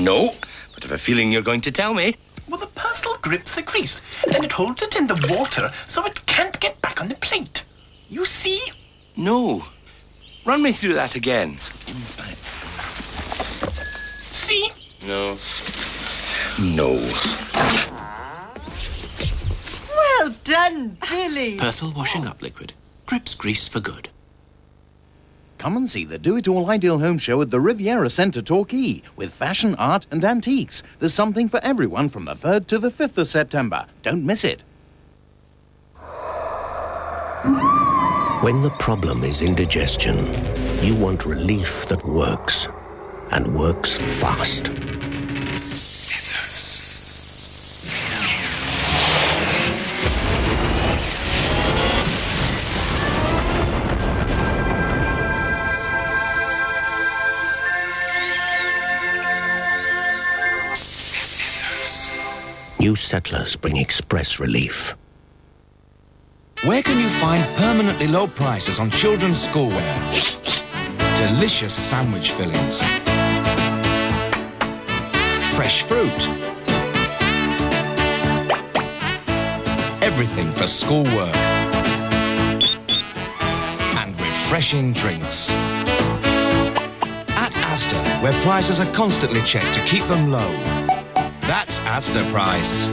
No, but I've a feeling you're going to tell me. Well, the parcel grips the grease, and then it holds it in the water so it can't get back on the plate. You see? No. Run me through that again. See? No. No. Well done, Billy. Persil washing up liquid. Grips grease for good. Come and see the Do-It-All Ideal Home Show at the Riviera Centre Torquay with fashion, art and antiques. There's something for everyone from the 3rd to the 5th of September. Don't miss it. When the problem is indigestion, you want relief that works, and works fast. New Settlers bring express relief. Where can you find permanently low prices on children's schoolwear? Delicious sandwich fillings. Fresh fruit. Everything for schoolwork. And refreshing drinks. At Asda, where prices are constantly checked to keep them low. That's Asda Price.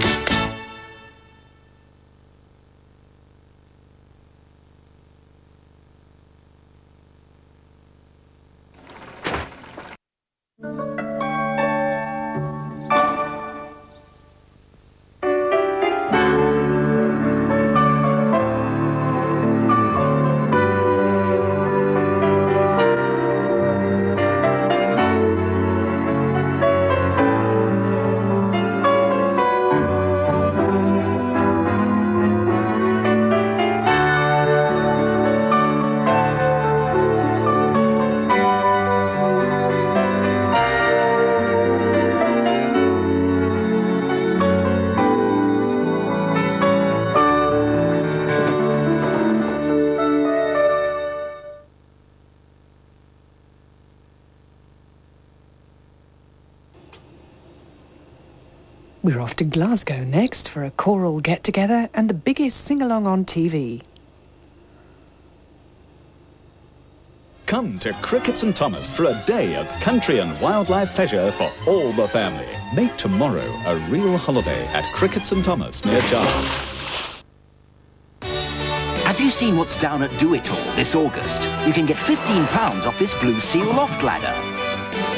We're off to Glasgow next for a choral get-together and the biggest sing-along on TV. Come to Cricket St Thomas for a day of country and wildlife pleasure for all the family. Make tomorrow a real holiday at Cricket St Thomas near Jar. Have you seen what's down at Do-It-All this August? You can get £15 off this Blue Seal loft ladder.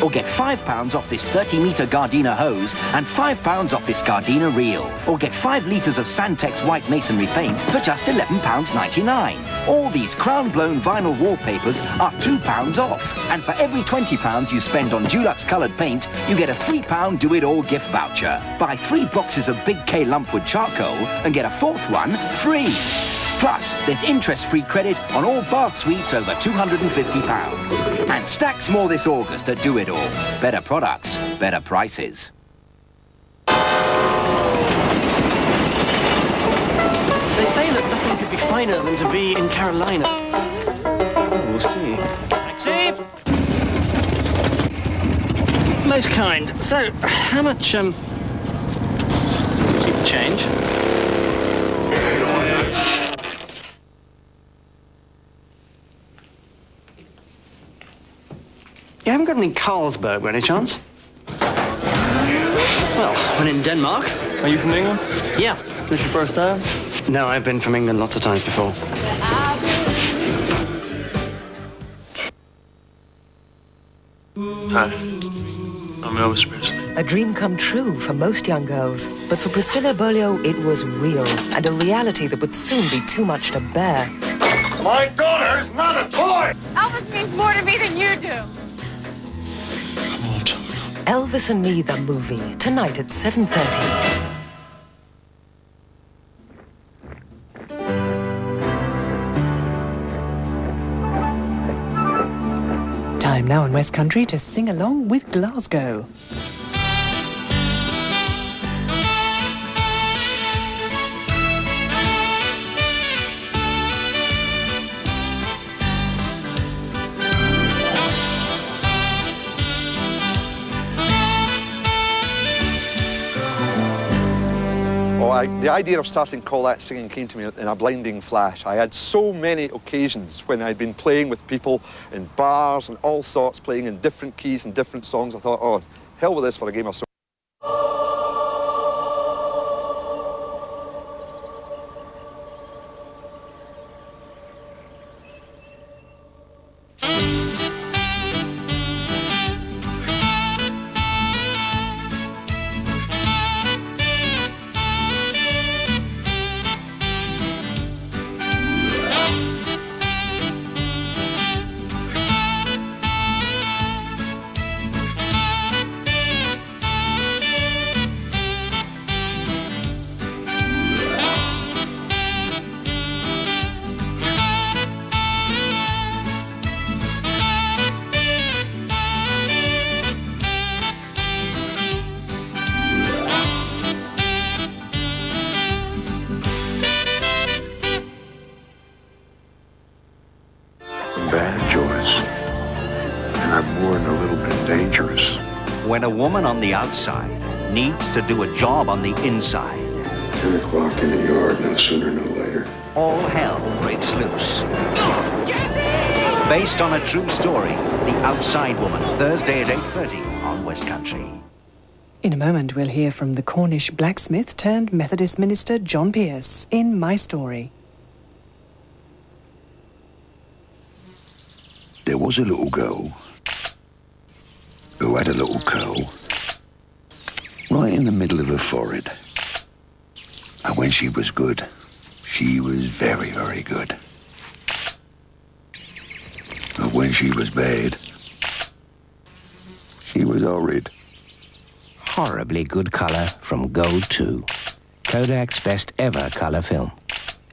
Or get £5 off this 30-metre Gardena hose and £5 off this Gardena reel. Or get 5 litres of Santex white masonry paint for just £11.99. All these crown-blown vinyl wallpapers are £2 off. And for every £20 you spend on Dulux coloured paint, you get a £3 Do-It-All gift voucher. Buy 3 boxes of Big K Lumpwood charcoal and get a 4th one free. Plus, there's interest-free credit on all bath suites over £250. And stacks more this August at Do-It-All. Better products, better prices. They say that nothing could be finer than to be in Carolina. We'll see. Taxi! Most kind. So, how much, keep the change. You haven't got any Carlsberg by any chance? Well, when in Denmark. Are you from England? Yeah. This your first time? No, I've been from England lots of times before. Hi, I'm Elvis Presley. A dream come true for most young girls, but for Priscilla Berlioz it was real, and a reality that would soon be too much to bear. My daughter is not a toy! Elvis means more to me than you do. Elvis and Me, the movie, tonight at 7:30. Time now in Westcountry to sing along with Glasgow. the idea of starting Colette Singing came to me in a blinding flash. I had so many occasions when I'd been playing with people in bars and all sorts, playing in different keys and different songs. I thought, oh, hell with this for a game of songs. Bad, Joyce. And I'm more than a little bit dangerous. When a woman on the outside needs to do a job on the inside. 10 o'clock in the yard, no sooner, no later. All hell breaks loose. Based on a true story, The Outside Woman, Thursday at 8:30 on Westcountry. In a moment, we'll hear from the Cornish blacksmith turned Methodist minister John Pierce in My Story. There was a little girl who had a little curl right in the middle of her forehead. And when she was good, she was very, very good. But when she was bad, she was horrid. Horribly good colour from Go 2. Kodak's best ever colour film.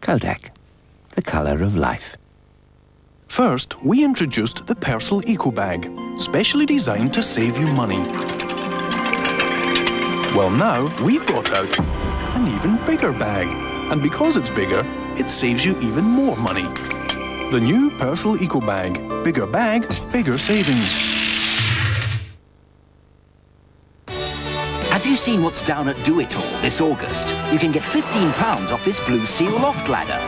Kodak, the colour of life. First, we introduced the Persil Eco Bag, specially designed to save you money. Well, now we've brought out an even bigger bag, and because it's bigger, it saves you even more money. The new Persil Eco Bag. Bigger bag, bigger savings. Have you seen what's down at Do It All this August? You can get £15 off this Blue Seal loft ladder.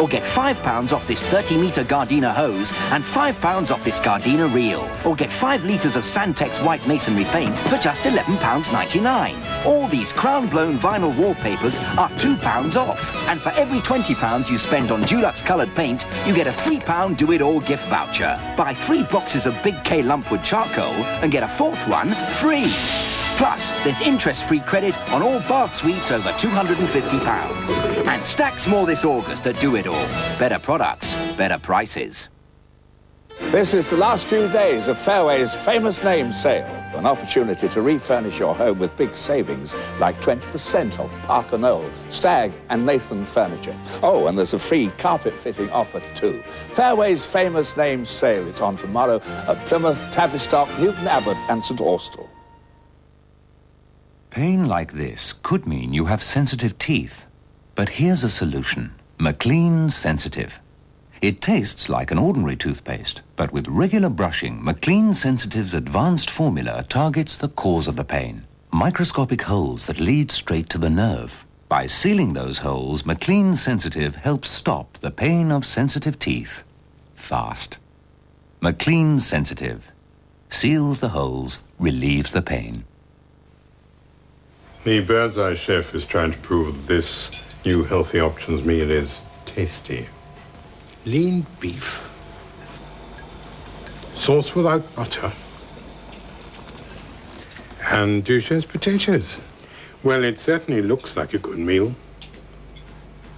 Or get £5 off this 30-metre Gardena hose and £5 off this Gardena reel. Or get 5 litres of Santex white masonry paint for just £11.99. All these crown-blown vinyl wallpapers are £2 off. And for every £20 you spend on Dulux coloured paint, you get a £3 Do It All gift voucher. Buy 3 boxes of Big K Lumpwood charcoal and get a 4th one free. Plus, there's interest-free credit on all bath suites over £250. And stacks more this August at Do It All. Better products, better prices. This is the last few days of Fairway's famous name sale. An opportunity to refurnish your home with big savings, like 20% off Parker Knoll, Stag and Nathan furniture. Oh, and there's a free carpet fitting offer too. Fairway's famous name sale is on tomorrow at Plymouth, Tavistock, Newton Abbot and St Austell. Pain like this could mean you have sensitive teeth. But here's a solution. McLean Sensitive. It tastes like an ordinary toothpaste, but with regular brushing, McLean Sensitive's advanced formula targets the cause of the pain. Microscopic holes that lead straight to the nerve. By sealing those holes, McLean Sensitive helps stop the pain of sensitive teeth. Fast. McLean Sensitive. Seals the holes, relieves the pain. The Bird's Eye chef is trying to prove that this new healthy options meal is tasty. Lean beef. Sauce without butter. And Duchess potatoes. Well, it certainly looks like a good meal.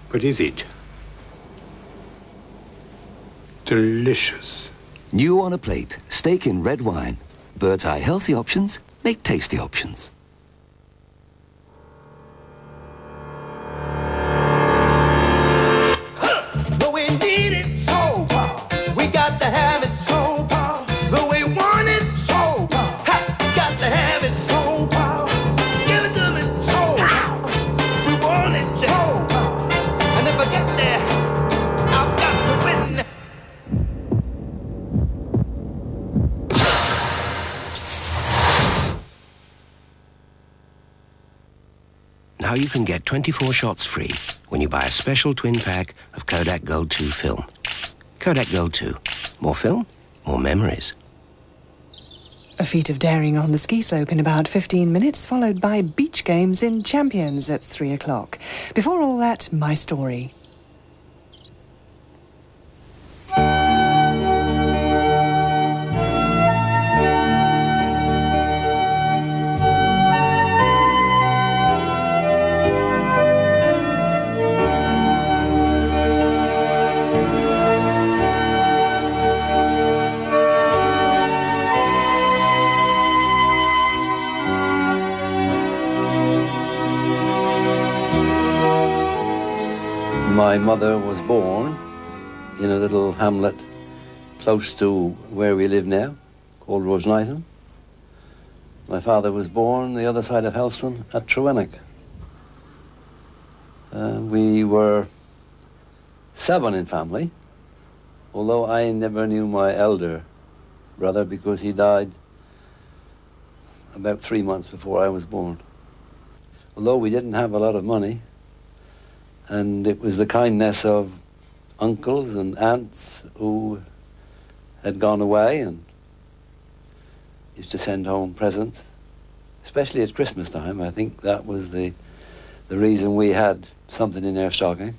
But is it? Delicious. New on a plate, steak in red wine. Bird's Eye healthy options make tasty options. how you can get 24 shots free when you buy a special twin pack of Kodak Gold 2 film. Kodak Gold 2. More film, more memories. A feat of daring on the ski slope in about 15 minutes, followed by beach games in Champions at 3 o'clock. Before all that, my story. My mother was born in a little hamlet close to where we live now, called Rosenithan. My father was born the other side of Helston at Trewennick. We were 7 in family, although I never knew my elder brother because he died about 3 months before I was born. Although we didn't have a lot of money, and it was the kindness of uncles and aunts who had gone away and used to send home presents, especially at Christmas time. I think that was the reason we had something in our stocking.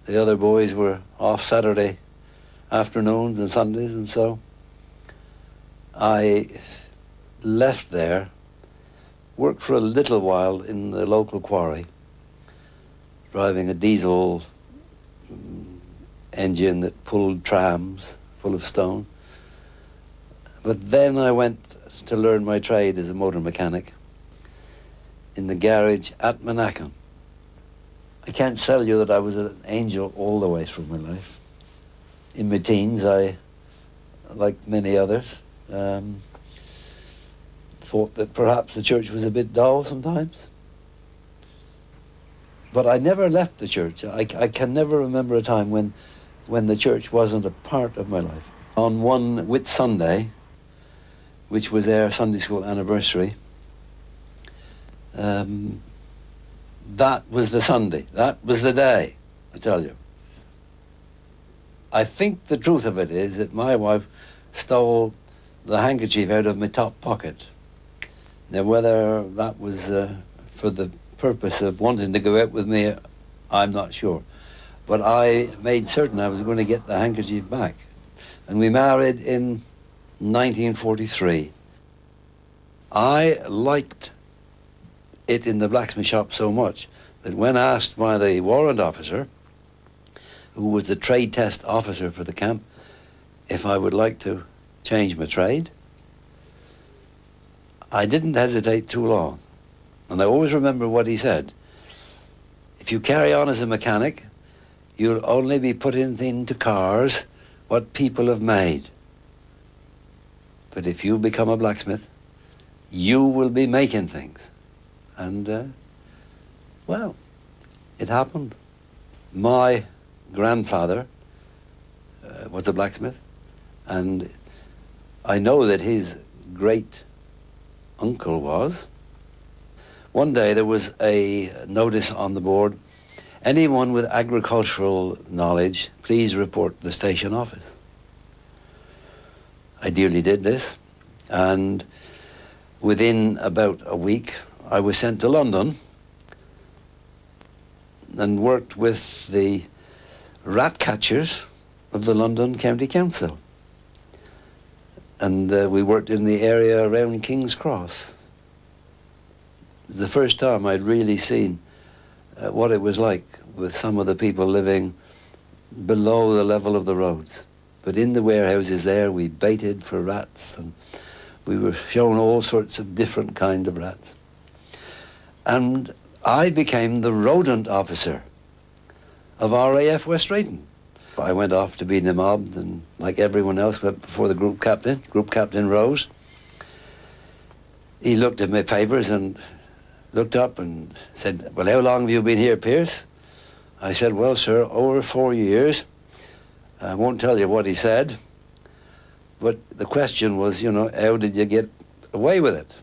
The other boys were off Saturday afternoons and Sundays, and so I left there, worked for a little while in the local quarry, driving a diesel engine that pulled trams full of stone. But then I went to learn my trade as a motor mechanic in the garage at Monaghan. I can't tell you that I was an angel all the way through my life. In my teens, I, like many others, thought that perhaps the church was a bit dull sometimes. But I never left the church. I can never remember a time when the church wasn't a part of my life. On one Whit Sunday, which was our Sunday school anniversary, that was the Sunday. That was the day, I tell you. I think the truth of it is that my wife stole the handkerchief out of my top pocket. Now, whether that was for the purpose of wanting to go out with me, I'm not sure. But I made certain I was going to get the handkerchief back. And we married in 1943. I liked it in the blacksmith shop so much that when asked by the warrant officer, who was the trade test officer for the camp, if I would like to change my trade, I didn't hesitate too long. And I always remember what he said. If you carry on as a mechanic, you'll only be putting into cars what people have made. But if you become a blacksmith, you will be making things. And, well, it happened. My grandfather was a blacksmith, and I know that his great uncle was. One day there was a notice on the board, anyone with agricultural knowledge, please report the station office. I dearly did this, and within about a week I was sent to London and worked with the rat catchers of the London County Council. And we worked in the area around King's Cross. It was the first time I'd really seen what it was like with some of the people living below the level of the roads. But in the warehouses there, we baited for rats, and we were shown all sorts of different kind of rats. And I became the rodent officer of RAF West Drayton. I went off to be nabbed, and like everyone else, went before the group captain. Group captain Rose. He looked at my papers and looked up and said, well, how long have you been here, Pierce? I said, well, sir, over 4 years. I won't tell you what he said, but the question was, you know, how did you get away with it?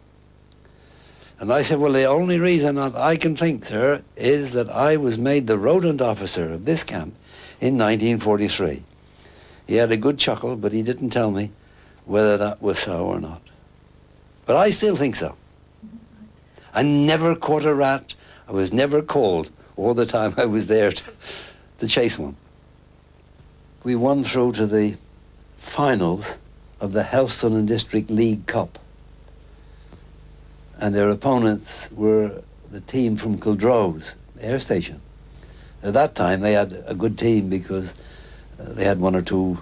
And I said, well, the only reason that I can think, sir, is that I was made the rodent officer of this camp in 1943. He had a good chuckle, but he didn't tell me whether that was so or not. But I still think so. I never caught a rat. I was never called all the time I was there to chase one. We won through to the finals of the Helston and District League Cup. And their opponents were the team from Kildrose Air Station. At that time, they had a good team because they had one or two,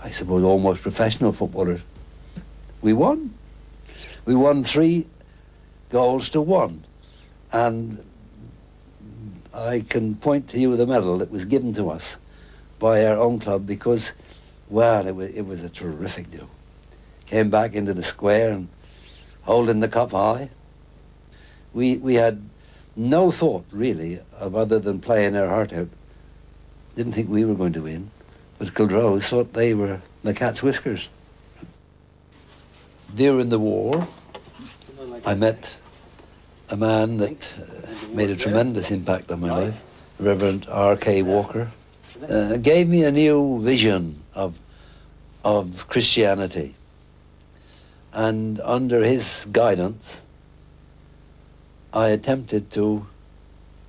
I suppose, almost professional footballers. We won. We won 3 goals to 1. And I can point to you the medal that was given to us by our own club because, well, it was a terrific do. Came back into the square and holding the cup high. We had no thought, really, of other than playing our heart out. Didn't think we were going to win, but Kildrose thought they were the cat's whiskers. During the war, I met a man that made a tremendous impact on my life, Reverend R.K. Walker. Gave me a new vision of Christianity. And under his guidance, I attempted to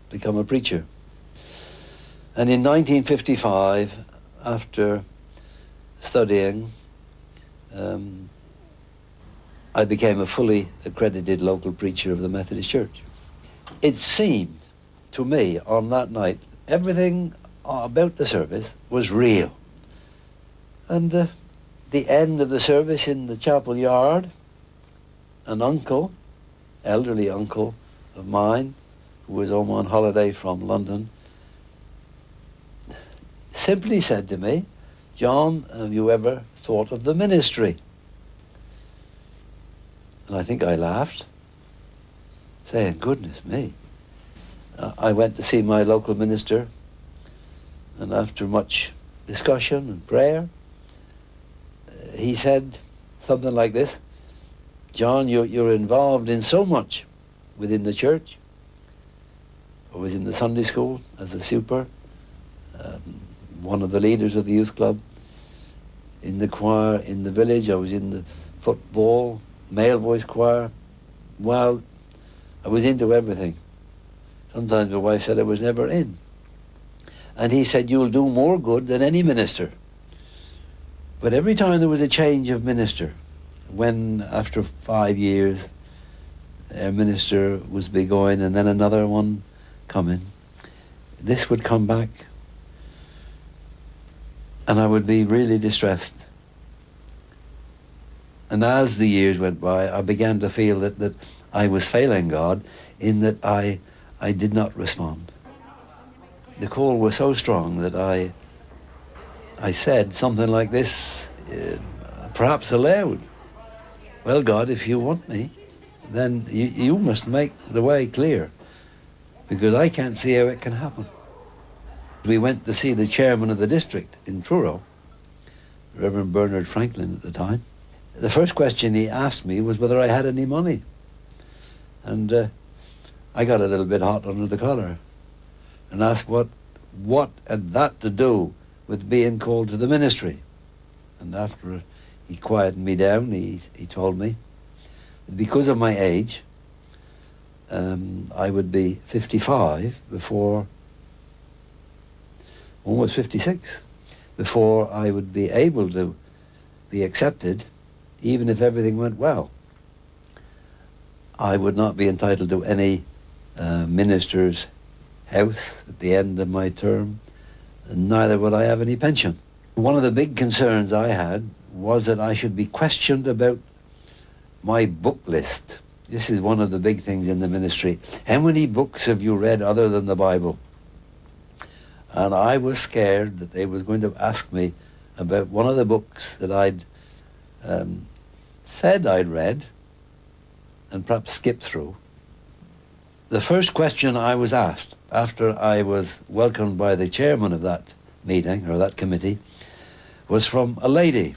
become a preacher. And in 1955, after studying, I became a fully accredited local preacher of the Methodist Church. It seemed to me on that night, everything about the service was real. And the end of the service in the chapel yard, an uncle, elderly uncle of mine, who was home on holiday from London, simply said to me, "John, have you ever thought of the ministry?" And I think I laughed, saying, "Goodness me." I went to see my local minister, and after much discussion and prayer, he said something like this: "John, you're involved in so much within the church." I was in the Sunday school as a super, one of the leaders of the youth club. In the choir in the village, I was in the football, male voice choir. Well, I was into everything. Sometimes my wife said I was never in. And he said, "You'll do more good than any minister." But every time there was a change of minister, when after 5 years a minister was be going and then another one coming, this would come back and I would be really distressed. And as the years went by, I began to feel that I was failing God in that I did not respond. The call was so strong that I said something like this, perhaps aloud: "Well, God, if you want me, then you must make the way clear, because I can't see how it can happen." We went to see the chairman of the district in Truro, Reverend Bernard Franklin at the time. The first question he asked me was whether I had any money. And I got a little bit hot under the collar and asked what had that to do with being called to the ministry. And after he quieted me down, he told me that because of my age, I would be 55 before, almost 56, before I would be able to be accepted, even if everything went well. I would not be entitled to any minister's house at the end of my term, and neither would I have any pension. One of the big concerns I had was that I should be questioned about my book list. This is one of the big things in the ministry. How many books have you read other than the Bible? And I was scared that they was going to ask me about one of the books that I'd said I'd read and perhaps skipped through. The first question I was asked after I was welcomed by the chairman of that meeting, or that committee, was from a lady.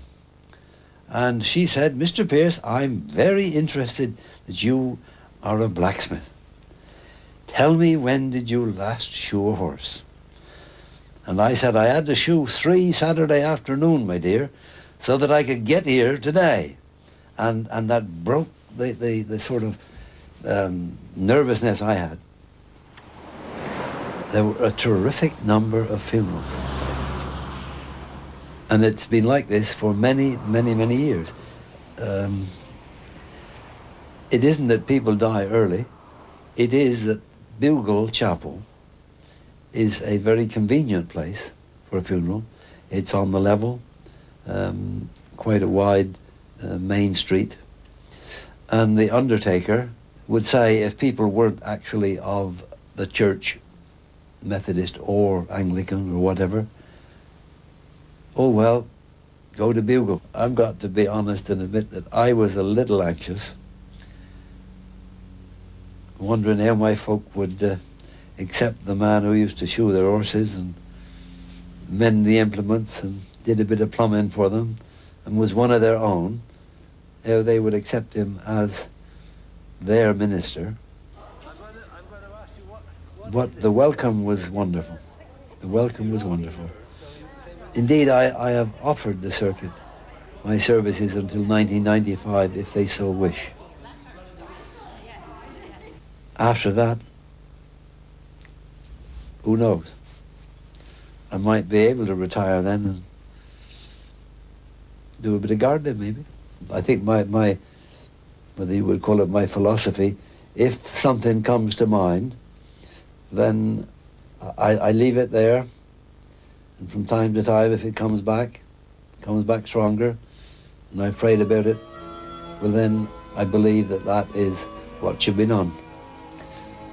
And she said, Mr. Pierce, I'm very interested that you are a blacksmith. Tell me, when did you last shoe a horse? And I said, I had to shoe 3 Saturday afternoon, my dear, so that I could get here today. And that broke the sort of nervousness I had. There were a terrific number of funerals. And it's been like this for many, many, many years. It isn't that people die early. It is that Bugle Chapel is a very convenient place for a funeral. It's on the level, quite a wide main street. And the undertaker would say, if people weren't actually of the church, Methodist or Anglican or whatever, oh well, go to Bugle. I've got to be honest and admit that I was a little anxious, wondering how my folk would accept the man who used to shoe their horses and mend the implements and did a bit of plumbing for them and was one of their own, how they would accept him as their minister. But the welcome was wonderful. The welcome was wonderful. Indeed, I have offered the circuit my services until 1995, if they so wish. After that, who knows? I might be able to retire then and do a bit of gardening, maybe. I think my whether you would call it my philosophy, if something comes to mind, then I leave it there, and from time to time, if it comes back stronger, and I've prayed about it, well then I believe that that is what should be done.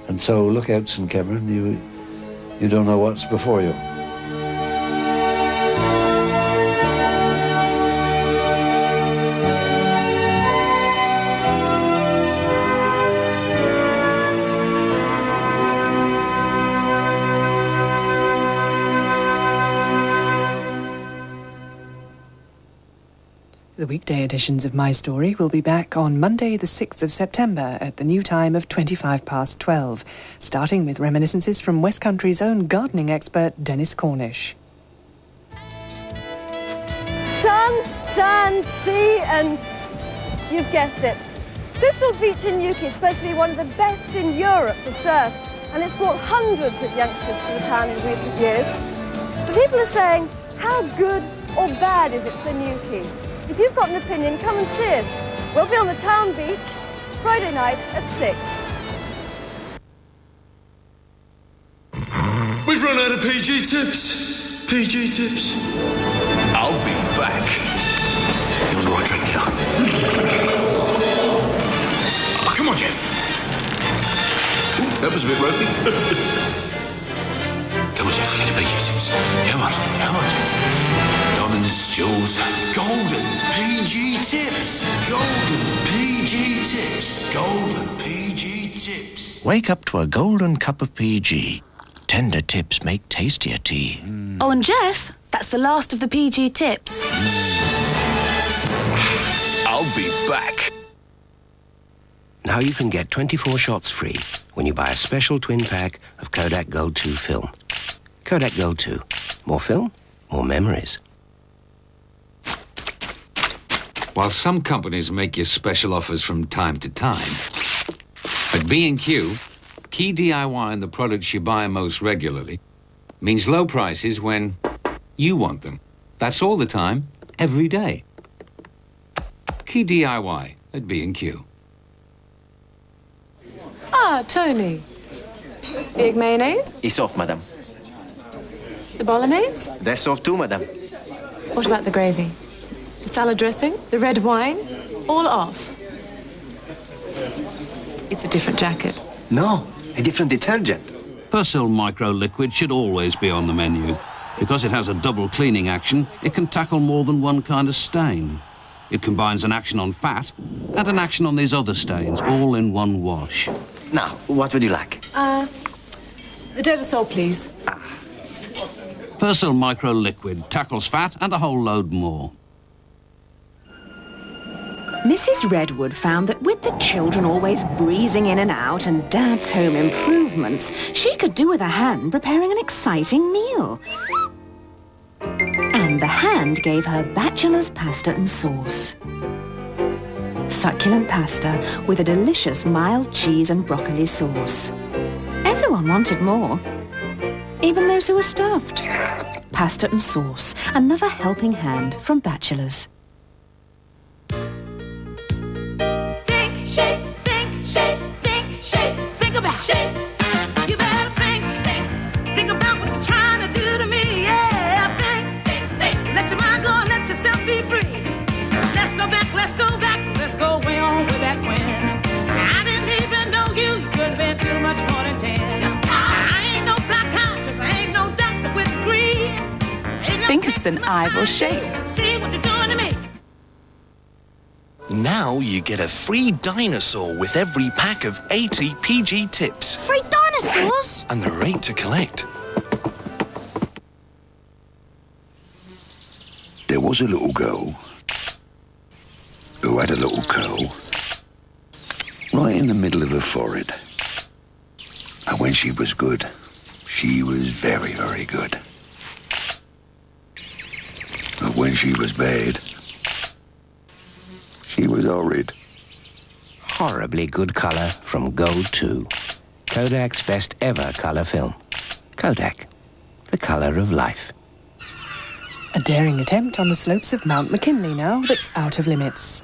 And so look out, St. Kevin, you don't know what's before you. The weekday editions of My Story will be back on Monday the 6th of September at the new time of 12:25, starting with reminiscences from Westcountry's own gardening expert, Dennis Cornish. Sun, sand, sea, and you've guessed it. Bristol Beach in Newquay is supposed to be one of the best in Europe for surf, and it's brought hundreds of youngsters to the town in recent years. But people are saying, how good or bad is it for Newquay? If you've got an opinion, come and see us. We'll be on the town beach Friday night at 6. We've run out of PG tips. PG tips. I'll be back. You're on the right track now. Oh, come on, Jeff. Ooh, that was a bit ropey. Come on, Jeff, get the PG tips. Come on, Jeff. Diamonds, jewels, golden PG tips. Golden PG tips. Golden PG tips. Wake up to a golden cup of PG. Tender tips make tastier tea. Oh, and Jeff, that's the last of the PG tips. I'll be back. Now you can get 24 shots free when you buy a special twin pack of Kodak Gold 2 film. Kodak Gold 2. More film, more memories. While some companies make you special offers from time to time, at B&Q, key DIY in the products you buy most regularly means low prices when you want them. That's all the time, every day. Key DIY at B&Q. Ah, Tony. The egg mayonnaise? It's off, madame. The bolognese? That's off too, madame. What about the gravy? The salad dressing? The red wine? All off. It's a different jacket. No, a different detergent. Persil Micro Liquid should always be on the menu. Because it has a double cleaning action, it can tackle more than one kind of stain. It combines an action on fat and an action on these other stains, all in one wash. Now, what would you like? The Deversol, please. Persil Micro Liquid tackles fat and a whole load more. Mrs. Redwood found that with the children always breezing in and out and Dad's home improvements, she could do with a hand preparing an exciting meal. And the hand gave her bachelor's pasta and sauce. Succulent pasta with a delicious mild cheese and broccoli sauce. Everyone wanted more, even those who were stuffed. Pasta and sauce, another helping hand from bachelors. Shape, think about shape. You better think about what you're trying to do to me. Yeah, think. Let your mind go and let yourself be free. Let's go back, let's go way on way back when. I didn't even know you could have been too much more than 10. I ain't no psychiatrist, I ain't no doctor with a degree. Think of St. Ivor's shape. See what you're doing to me. Now you get a free dinosaur with every pack of 80 PG tips. Free dinosaurs? And the rate to collect. There was a little girl who had a little curl right in the middle of her forehead. And when she was good, she was very, very good. But when she was bad, she was horrid. Horribly good colour from Gold 2. Kodak's best ever colour film. Kodak, the colour of life. A daring attempt on the slopes of Mount McKinley now that's out of limits.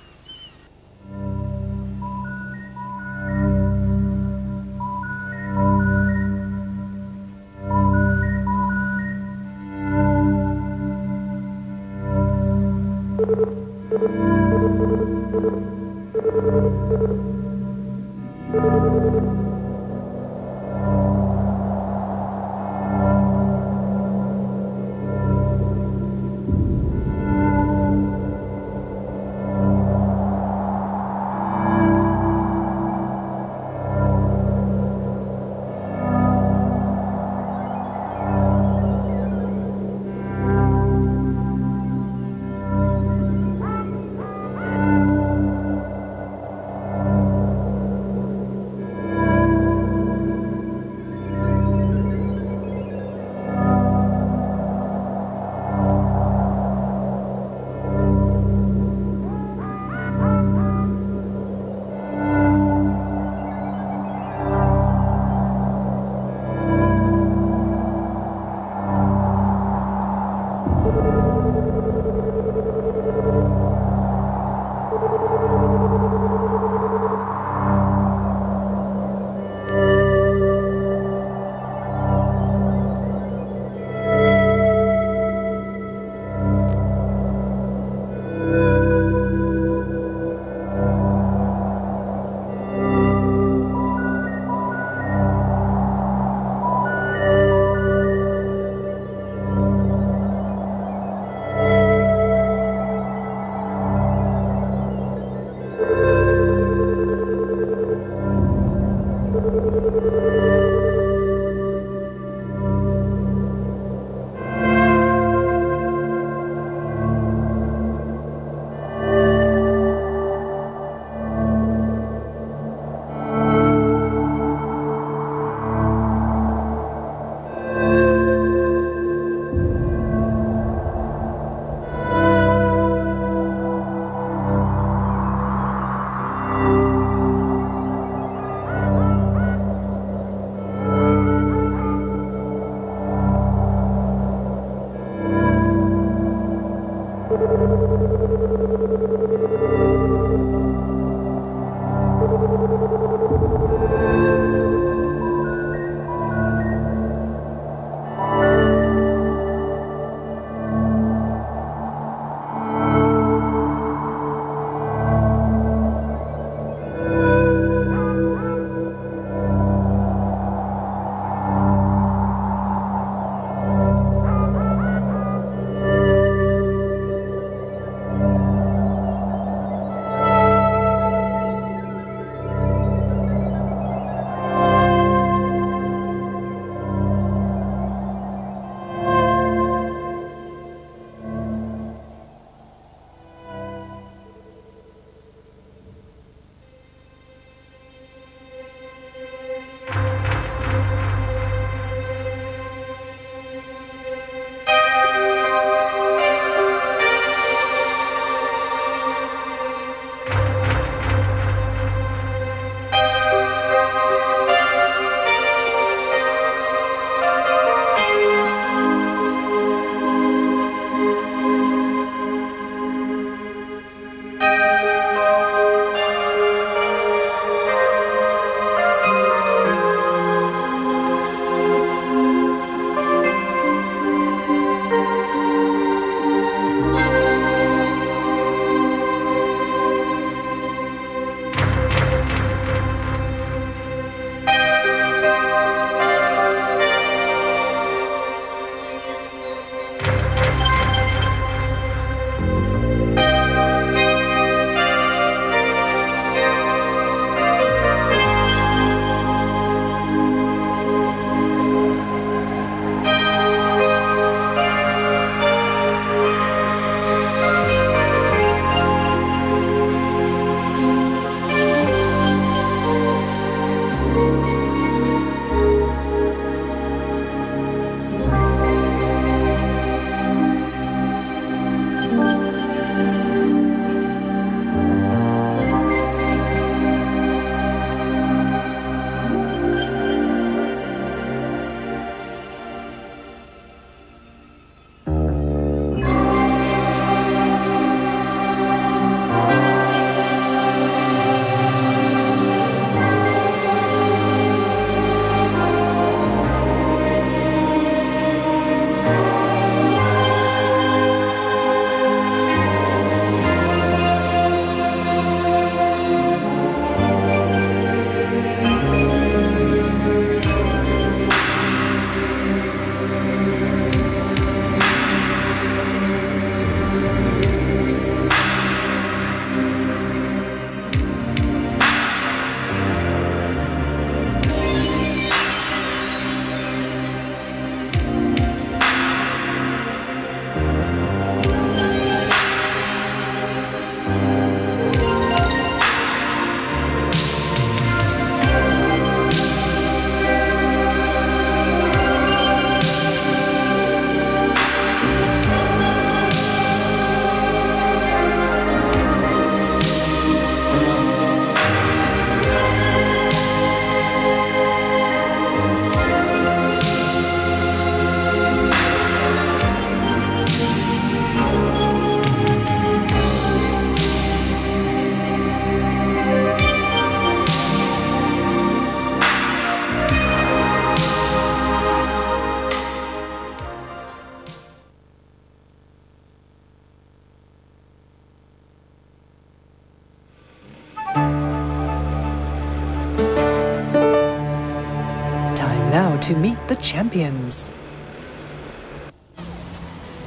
to meet the champions.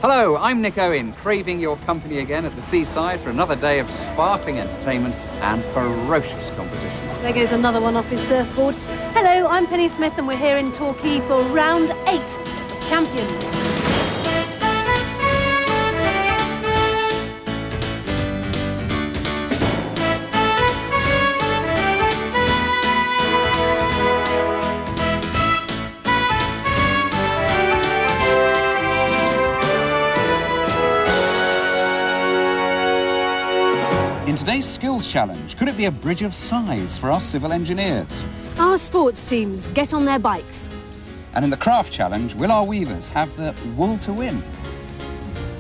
Hello, I'm Nick Owen, craving your company again at the seaside for another day of sparkling entertainment and ferocious competition. There goes another one off his surfboard. Hello, I'm Penny Smith and we're here in Torquay for round 8 of Champions. In today's skills challenge, could it be a bridge of sighs for our civil engineers? Our sports teams get on their bikes. And in the craft challenge, will our weavers have the wool to win?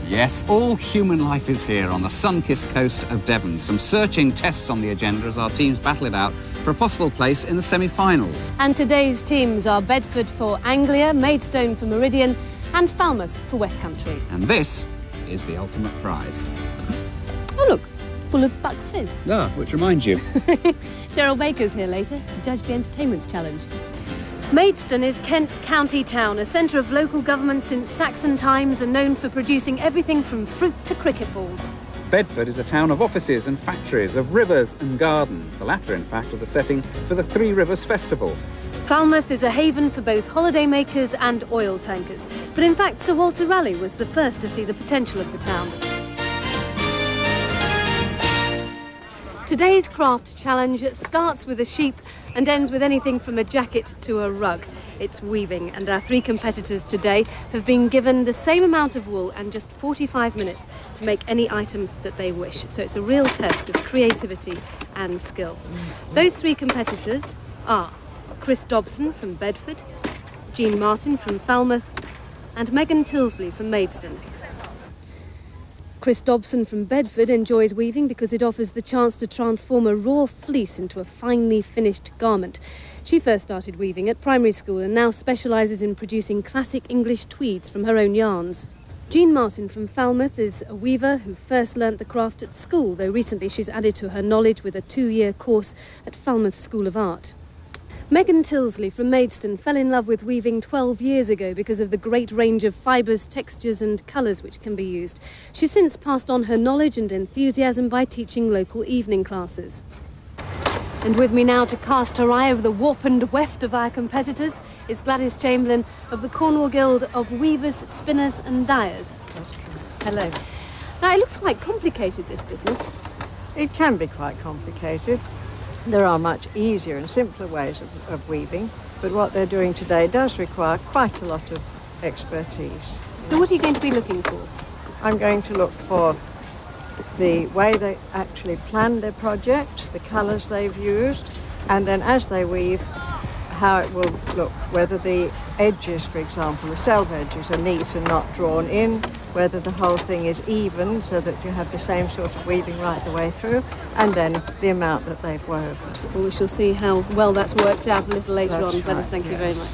Yes, all human life is here on the sun-kissed coast of Devon. Some searching tests on the agenda as our teams battle it out for a possible place in the semi-finals. And today's teams are Bedford for Anglia, Maidstone for Meridian and Falmouth for Westcountry. And this is the ultimate prize. Oh look, full of Bucks Fizz. Ah, which reminds you. Gerald Baker's here later to judge the entertainments challenge. Maidstone is Kent's county town, a centre of local government since Saxon times and known for producing everything from fruit to cricket balls. Bedford is a town of offices and factories, of rivers and gardens. The latter, in fact, are the setting for the Three Rivers Festival. Falmouth is a haven for both holidaymakers and oil tankers. But in fact, Sir Walter Raleigh was the first to see the potential of the town. Today's craft challenge starts with a sheep and ends with anything from a jacket to a rug. It's weaving, and our 3 competitors today have been given the same amount of wool and just 45 minutes to make any item that they wish. So it's a real test of creativity and skill. Those 3 competitors are Chris Dobson from Bedford, Jean Martin from Falmouth, and Megan Tilsley from Maidstone. Chris Dobson from Bedford enjoys weaving because it offers the chance to transform a raw fleece into a finely finished garment. She first started weaving at primary school and now specialises in producing classic English tweeds from her own yarns. Jean Martin from Falmouth is a weaver who first learnt the craft at school, though recently she's added to her knowledge with a 2-year course at Falmouth School of Art. Megan Tilsley from Maidstone fell in love with weaving 12 years ago because of the great range of fibres, textures and colours which can be used. She's since passed on her knowledge and enthusiasm by teaching local evening classes. And with me now to cast her eye over the warp and weft of our competitors is Gladys Chamberlain of the Cornwall Guild of Weavers, Spinners and Dyers. Hello. Now, it looks quite complicated, this business. It can be quite complicated. There are much easier and simpler ways of weaving, but what they're doing today does require quite a lot of expertise. So what are you going to be looking for? I'm going to look for the way they actually planned their project, the colours they've used, and then as they weave, how it will look, whether the edges, for example, the selve edges are neat and not drawn in, whether the whole thing is even so that you have the same sort of weaving right the way through, and then the amount that they've woven. Well, we shall see how well that's worked out a little later That's on. Gladys, right, thank you very much.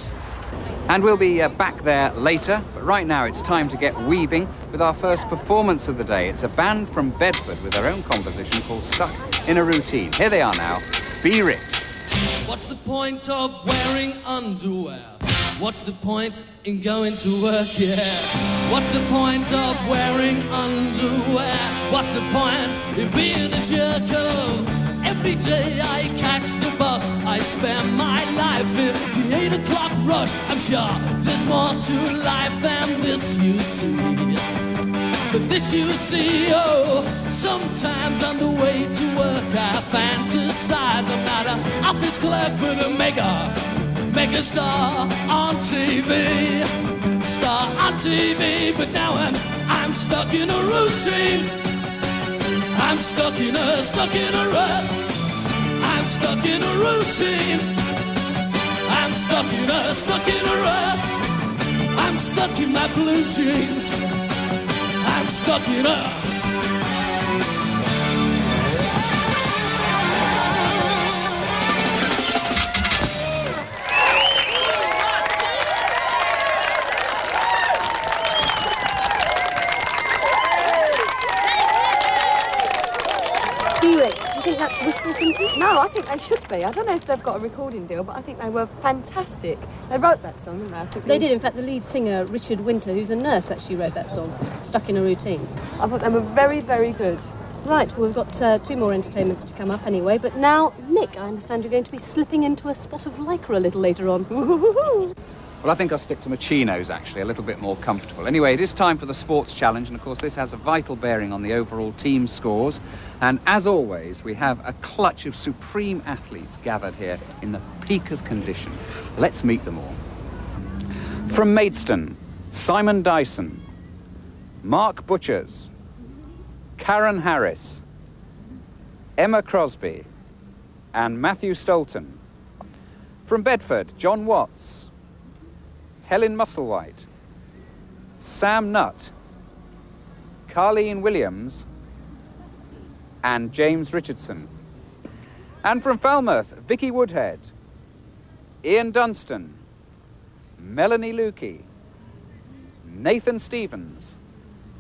And we'll be back there later, but right now it's time to get weaving with our first performance of the day. It's a band from Bedford with their own composition called Stuck in a Routine. Here they are now, Be Rich. What's the point of wearing underwear? What's the point in going to work, yeah? What's the point of wearing underwear? What's the point in being a jerk? Oh, every day I catch the bus, I spend my life in the 8 o'clock rush. I'm sure there's more to life than this you see. But this you see, oh, sometimes on the way to work I fantasize. I'm not an office clerk, but a mega star on TV. Star on TV, but now I'm stuck in a routine. I'm stuck in a rut. I'm stuck in a routine. I'm stuck in a rut. I'm stuck in my blue jeans. I'm stuck in a... Do you think that's wishful thinking? No, I think they should be. I don't know if they've got a recording deal, but I think they were fantastic. They wrote that song, didn't they? I think They did. In fact, the lead singer, Richard Winter, who's a nurse, actually wrote that song, Stuck in a Routine. I thought they were very, very good. Right, well, we've got 2 more entertainments to come up anyway, but now, Nick, I understand you're going to be slipping into a spot of lycra a little later on. Well, I think I'll stick to my chinos, actually, a little bit more comfortable. Anyway, it is time for the sports challenge, and of course this has a vital bearing on the overall team scores. And as always, we have a clutch of supreme athletes gathered here in the peak of condition. Let's meet them all. From Maidstone, Simon Dyson, Mark Butchers, Karen Harris, Emma Crosby, and Matthew Stolton. From Bedford, John Watts, Helen Musselwhite, Sam Nutt, Carleen Williams, and James Richardson. And from Falmouth, Vicky Woodhead, Ian Dunstan, Melanie Lukey, Nathan Stevens,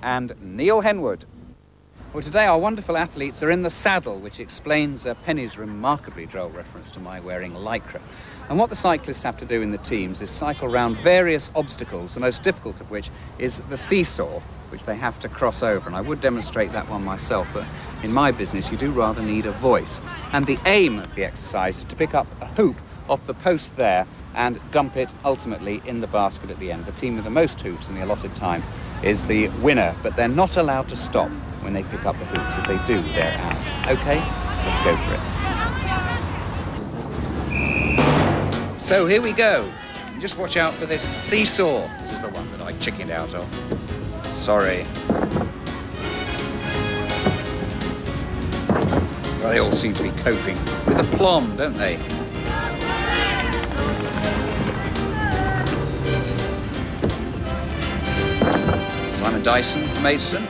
and Neil Henwood. Well, today our wonderful athletes are in the saddle, which explains Penny's remarkably droll reference to my wearing lycra. And what the cyclists have to do in the teams is cycle round various obstacles, the most difficult of which is the seesaw, which they have to cross over. And I would demonstrate that one myself, but in my business you do rather need a voice. And the aim of the exercise is to pick up a hoop off the post there and dump it ultimately in the basket at the end. The team with the most hoops in the allotted time is the winner, but they're not allowed to stop when they pick up the hoops. If they do, they're out. Okay, let's go for it. So here we go. Just watch out for this seesaw. This is the one that I chickened out of. Sorry. Well, they all seem to be coping with aplomb, don't they? Simon Dyson from Maidstone.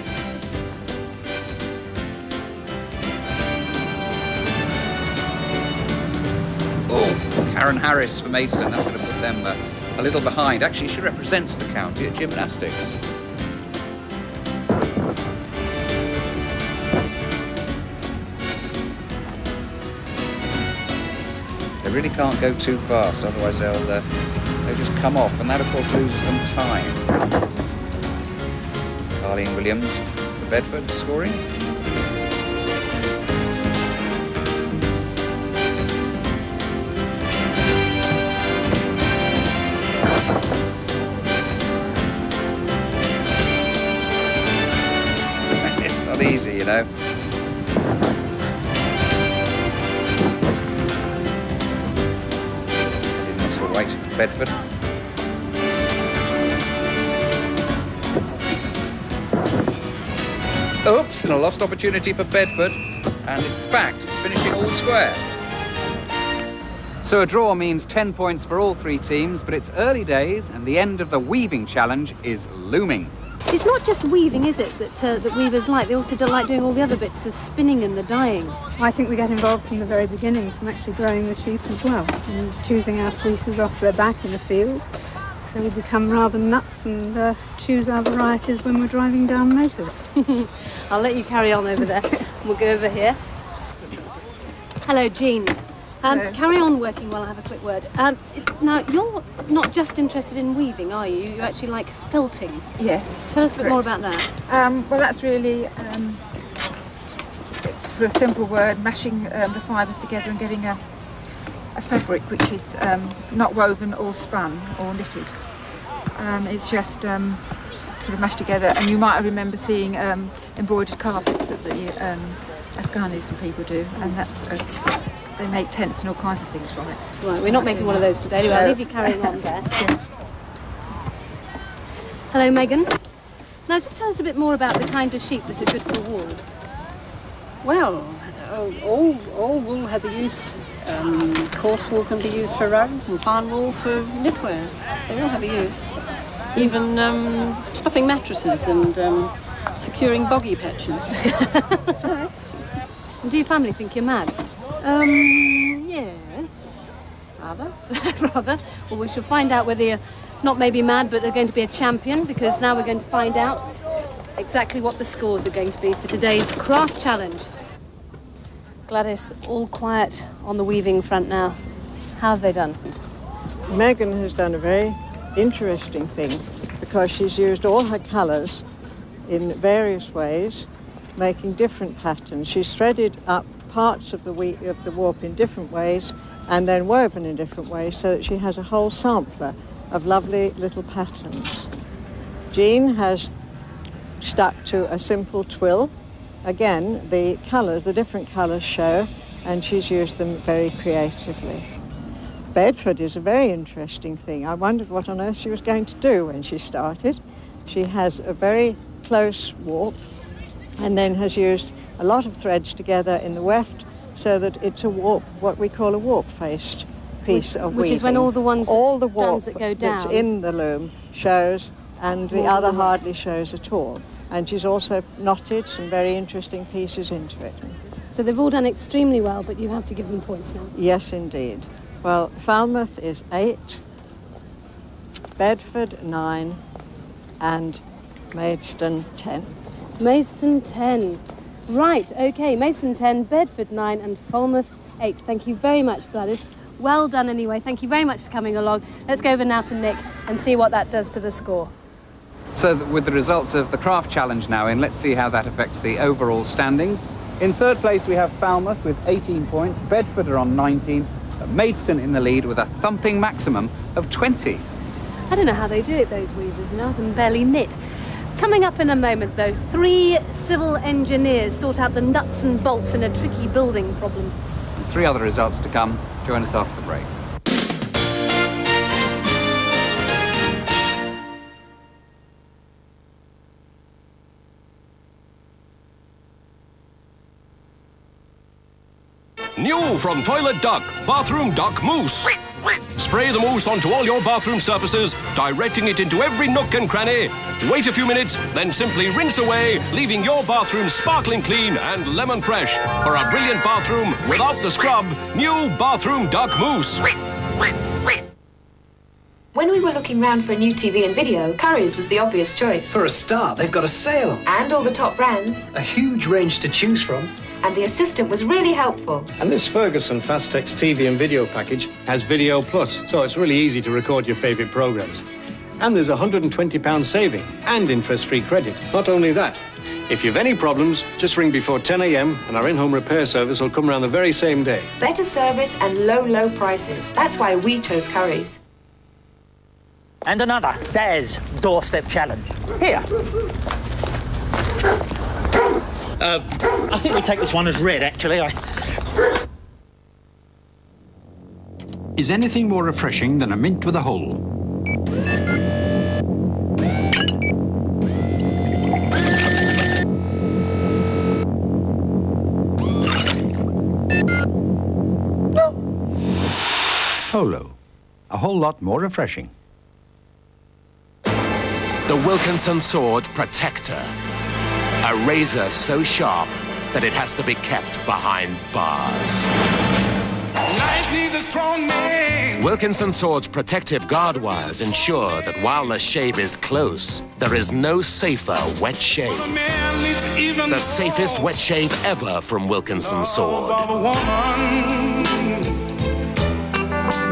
Oh, Karen Harris from Maidstone. That's going to put them a little behind. Actually, she represents the county at gymnastics. They really can't go too fast, otherwise they'll just come off, and that, of course, loses them time. Carleen Williams for Bedford scoring. It's not easy, you know. Musselwhite, Bedford. Oops, and a lost opportunity for Bedford. And in fact, it's finishing all square. So a draw means 10 points for all 3 teams, but it's early days and the end of the weaving challenge is looming. It's not just weaving, is it, that weavers like? They also like doing all the other bits, the spinning and the dyeing. I think we get involved from the very beginning, from actually growing the sheep as well, and choosing our fleeces off their back in the field. So we become rather nuts and choose our varieties when we're driving down motor. I'll let you carry on over there. We'll go over here. Hello, Jean. Carry on working while I have a quick word. Now, you're not just interested in weaving, are you? You actually like felting. Yes. Tell us a bit more about that. Well, that's really, for a simple word, mashing the fibres together and getting a fabric which is not woven or spun or knitted. It's just sort of mashed together, and you might remember seeing embroidered carpets that the Afghanis and people do, and that's they make tents and all kinds of things from it. Right, we're not making one of those today. Anyway, I'll leave you carrying on there. Hello, Megan. Now, just tell us a bit more about the kind of sheep that are good for wool. Well, all wool has a use. Coarse wool can be used for rugs and fine wool for knitwear. They all have a use. Even stuffing mattresses and securing boggy patches. And do your family think you're mad? Yes. Rather. Rather. Well, we shall find out whether you're not maybe mad, but are going to be a champion, because now we're going to find out exactly what the scores are going to be for today's craft challenge. Gladys, all quiet on the weaving front now. How have they done? Megan has done a very interesting thing because she's used all her colours in various ways, making different patterns. She's threaded up parts of the warp in different ways and then woven in different ways so that she has a whole sampler of lovely little patterns. Jean has stuck to a simple twill. Again, the colours, the different colours show, and she's used them very creatively. Bedford is a very interesting thing. I wondered what on earth she was going to do when she started. She has a very close warp and then has used a lot of threads together in the weft so that it's a warp, what we call a warp-faced piece of weaving. Which is when all the ones that go down that's in the loom shows and the other hardly shows at all. And she's also knotted some very interesting pieces into it. So they've all done extremely well, but you have to give them points now. Yes, indeed. Well, Falmouth is 8, Bedford 9, and Maidstone 10. Maidstone 10. Right, OK, Maidstone 10, Bedford 9, and Falmouth 8. Thank you very much, Gladys. Well done anyway. Thank you very much for coming along. Let's go over now to Nick and see what that does to the score. So with the results of the craft challenge now in, let's see how that affects the overall standings. In third place we have Falmouth with 18 points, Bedford are on 19, Maidstone in the lead with a thumping maximum of 20. I don't know how they do it, those weavers, you know, I can barely knit. Coming up in a moment, though, 3 civil engineers sort out the nuts and bolts in a tricky building problem. And 3 other results to come. Join us after the break. New from Toilet Duck, Bathroom Duck Mousse. Spray the mousse onto all your bathroom surfaces, directing it into every nook and cranny. Wait a few minutes, then simply rinse away, leaving your bathroom sparkling clean and lemon fresh. For a brilliant bathroom without the scrub, new Bathroom Duck Mousse. When we were looking round for a new TV and video, Currys was the obvious choice. For a start, they've got a sale on. And all the top brands. A huge range to choose from. And the assistant was really helpful. And this Ferguson Fastex TV and video package has Video Plus, so it's really easy to record your favourite programmes. And there's a £120 saving and interest-free credit. Not only that, if you've any problems, just ring before 10 a.m. and our in-home repair service will come around the very same day. Better service and low, low prices. That's why we chose Currys. And another Des Doorstep Challenge. Here. I think we'll take this one as read, actually. Is anything more refreshing than a mint with a hole? Holo. A whole lot more refreshing. The Wilkinson Sword Protector. A razor so sharp that it has to be kept behind bars. Wilkinson Sword's protective guard wires ensure that while the shave is close, there is no safer wet shave. The safest wet shave ever from Wilkinson Sword.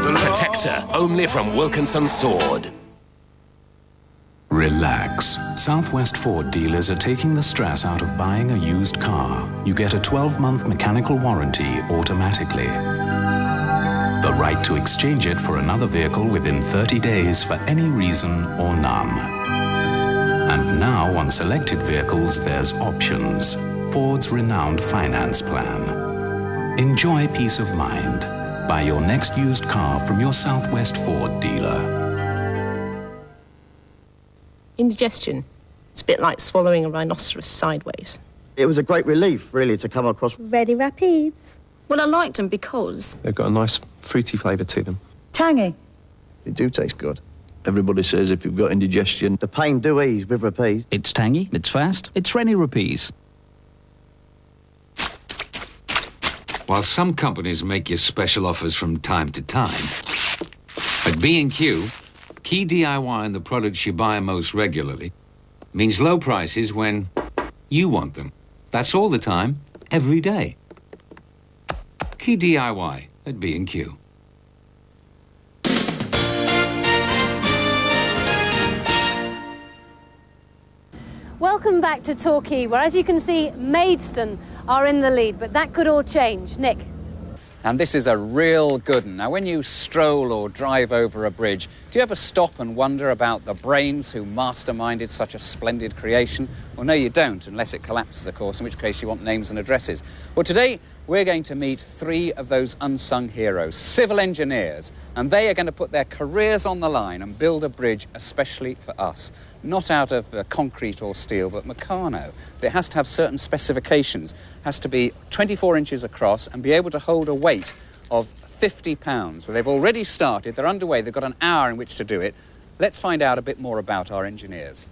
Protector only from Wilkinson Sword. Relax. Southwest Ford dealers are taking the stress out of buying a used car. You get a 12-month mechanical warranty automatically. The right to exchange it for another vehicle within 30 days for any reason or none. And now on selected vehicles, there's options. Ford's renowned finance plan. Enjoy peace of mind. Buy your next used car from your Southwest Ford dealer. Indigestion. It's a bit like swallowing a rhinoceros sideways. It was a great relief, really, to come across. Ready Rapids. Well, I liked them because... They've got a nice fruity flavour to them. Tangy. They do taste good. Everybody says if you've got indigestion, the pain do ease with Rapids. It's tangy, it's fast, it's Rennie Rapids. While some companies make you special offers from time to time, at B&Q, key DIY in the products you buy most regularly means low prices when you want them. That's all the time, every day. Key DIY at B&Q. Welcome back to Torquay, where, as you can see, Maidstone are in the lead, but that could all change. Nick? And this is a real good one. Now, when you stroll or drive over a bridge, do you ever stop and wonder about the brains who masterminded such a splendid creation? Well, no, you don't, unless it collapses, of course, in which case you want names and addresses. Well, today, we're going to meet 3 of those unsung heroes, civil engineers, and they are going to put their careers on the line and build a bridge especially for us. Not out of concrete or steel, but Meccano. But it has to have certain specifications. It has to be 24 inches across and be able to hold a weight of 50 pounds. Well, they've already started. They're underway. They've got an hour in which to do it. Let's find out a bit more about our engineers.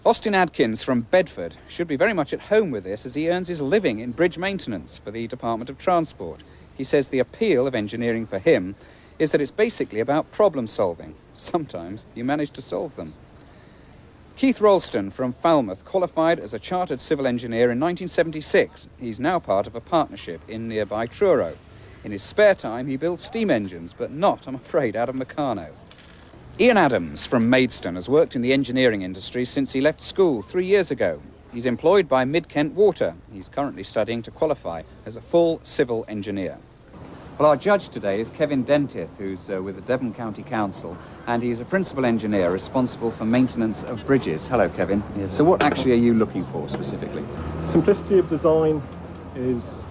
Austin Adkins from Bedford should be very much at home with this, as he earns his living in bridge maintenance for the Department of Transport. He says the appeal of engineering for him is that it's basically about problem solving. Sometimes you manage to solve them. Keith Ralston from Falmouth qualified as a chartered civil engineer in 1976. He's now part of a partnership in nearby Truro. In his spare time, he builds steam engines, but not, I'm afraid, out of Meccano. Ian Adams from Maidstone has worked in the engineering industry since he left school 3 years ago. He's employed by Mid-Kent Water. He's currently studying to qualify as a full civil engineer. Well, our judge today is Kevin Dentith, who's with the Devon County Council, and he's a principal engineer responsible for maintenance of bridges. Hello, Kevin. Yes. So what actually are you looking for specifically? Simplicity of design is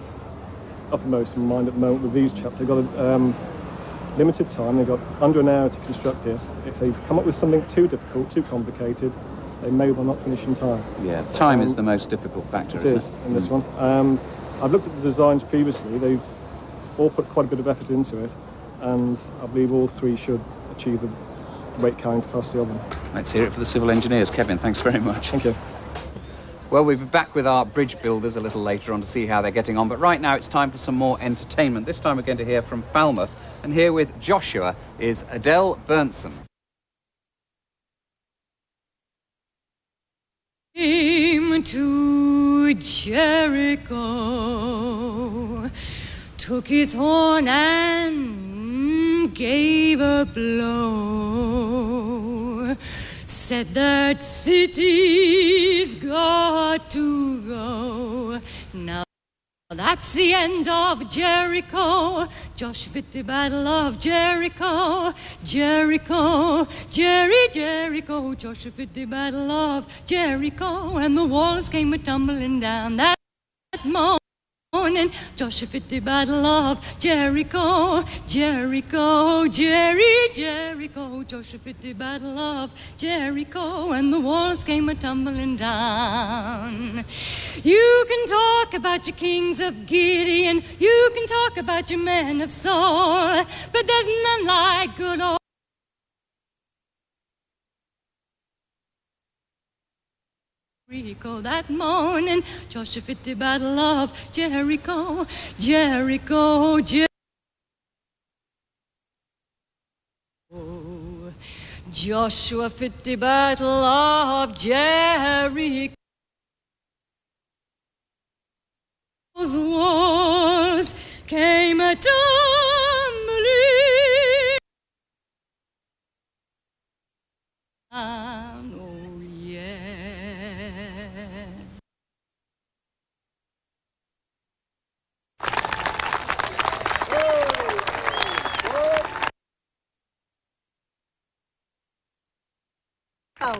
uppermost in mind at the moment with these chaps. They've got a limited time. They've got under an hour to construct it. If they've come up with something too difficult, too complicated, they may well not finish in time. Yeah, time is the most difficult factor, isn't it? It is, in this one. I've looked at the designs previously. They've all put quite a bit of effort into it, and I believe all 3 should achieve the weight carrying capacity of them. Let's hear it for the civil engineers. Kevin, thanks very much. Thank you. Well, we'll be back with our bridge builders a little later on to see how they're getting on, but right now it's time for some more entertainment. This time we're going to hear from Falmouth, and here with Joshua is Adele Bernson. Came to Jericho, took his horn and gave a blow, said that city's got to go. Now that's the end of Jericho. Joshua at the battle of Jericho. Jericho, Jericho. Joshua at the battle of Jericho. And the walls came a-tumbling down that morning. Joshua at the battle of Jericho. Jericho, Jericho. Joshua at the battle of Jericho. And the walls came a-tumbling down. You can talk about your kings of Gideon, you can talk about your men of Saul, but there's none like good old Jericho that morning. Joshua at the battle of Jericho, Jericho, Jericho. Joshua at the battle of Jericho. Those walls came a-tumbling down, oh yeah. Oh,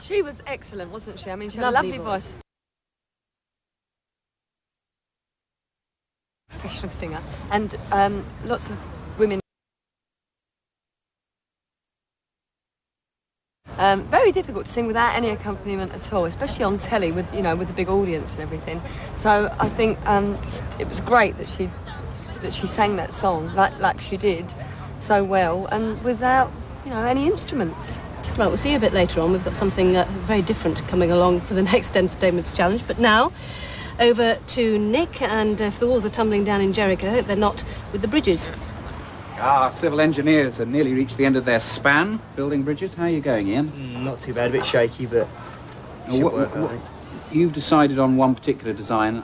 she was excellent, wasn't she? I mean, she had a lovely voice. Professional singer, and lots of women. Very difficult to sing without any accompaniment at all, especially on telly with with a big audience and everything. So I think it was great that she sang that song like she did so well and without any instruments. Right, we'll see you a bit later on. We've got something very different coming along for the next Entertainment's Challenge. But now, over to Nick, and if the walls are tumbling down in Jericho, I hope they're not with the bridges. Our civil engineers have nearly reached the end of their span building bridges. How are you going, Ian? Not too bad, a bit shaky, but should work, I think. You've decided on one particular design.